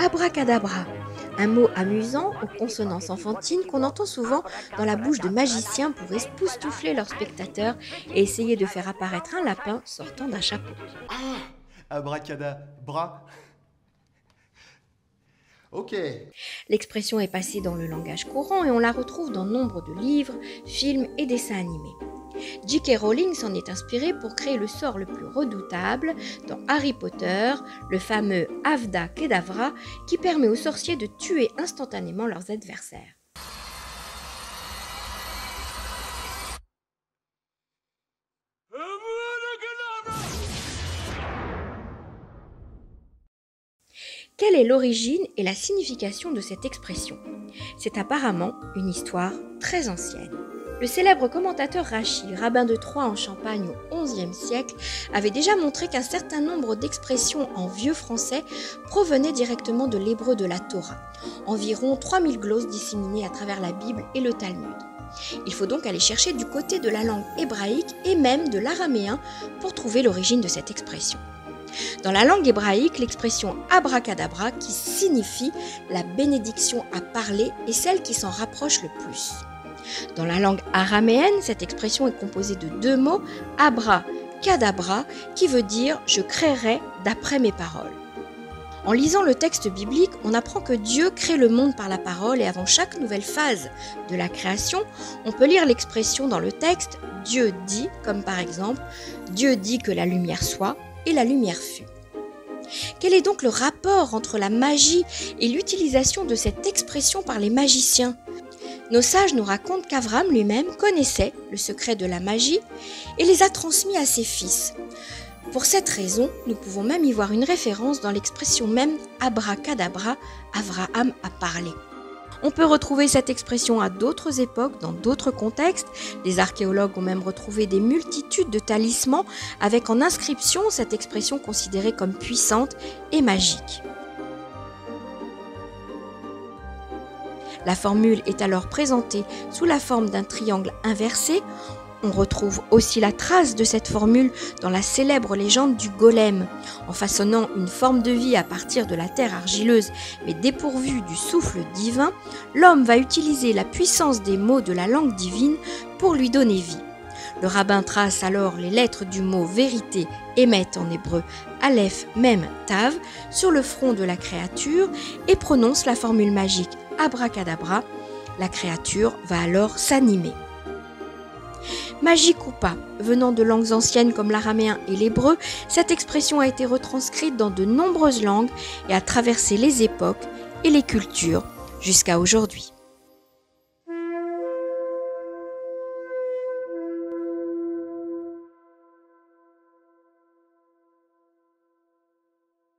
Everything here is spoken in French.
Abracadabra, un mot amusant aux consonances enfantines qu'on entend souvent dans la bouche de magiciens pour époustoufler leurs spectateurs et essayer de faire apparaître un lapin sortant d'un chapeau. Ah, abracadabra. Ok. L'expression est passée dans le langage courant et on la retrouve dans nombre de livres, films et dessins animés. J.K. Rowling s'en est inspiré pour créer le sort le plus redoutable dans Harry Potter, le fameux Avada Kedavra qui permet aux sorciers de tuer instantanément leurs adversaires. Quelle est l'origine et la signification de cette expression? C'est apparemment une histoire très ancienne. Le célèbre commentateur Rachi, rabbin de Troyes en Champagne au XIe siècle, avait déjà montré qu'un certain nombre d'expressions en vieux français provenaient directement de l'hébreu de la Torah, environ 3000 glosses disséminées à travers la Bible et le Talmud. Il faut donc aller chercher du côté de la langue hébraïque et même de l'araméen pour trouver l'origine de cette expression. Dans la langue hébraïque, l'expression abracadabra, qui signifie la bénédiction à parler, est celle qui s'en rapproche le plus. Dans la langue araméenne, cette expression est composée de deux mots, abra-kadabra, qui veut dire « je créerai d'après mes paroles ». En lisant le texte biblique, on apprend que Dieu crée le monde par la parole et avant chaque nouvelle phase de la création, on peut lire l'expression dans le texte « Dieu dit », comme par exemple « Dieu dit que la lumière soit » et la lumière fut. Quel est donc le rapport entre la magie et l'utilisation de cette expression par les magiciens? Nos sages nous racontent qu'Avram lui-même connaissait le secret de la magie et les a transmis à ses fils. Pour cette raison, nous pouvons même y voir une référence dans l'expression même abracadabra, Avraham a parlé. On peut retrouver cette expression à d'autres époques, dans d'autres contextes. Les archéologues ont même retrouvé des multitudes de talismans avec en inscription cette expression considérée comme puissante et magique. La formule est alors présentée sous la forme d'un triangle inversé. On retrouve aussi la trace de cette formule dans la célèbre légende du golem. En façonnant une forme de vie à partir de la terre argileuse mais dépourvue du souffle divin, l'homme va utiliser la puissance des mots de la langue divine pour lui donner vie. Le rabbin trace alors les lettres du mot vérité, émet en hébreu Aleph, Mem, Tav, sur le front de la créature et prononce la formule magique abracadabra. La créature va alors s'animer. Magique ou pas, venant de langues anciennes comme l'araméen et l'hébreu, cette expression a été retranscrite dans de nombreuses langues et a traversé les époques et les cultures jusqu'à aujourd'hui.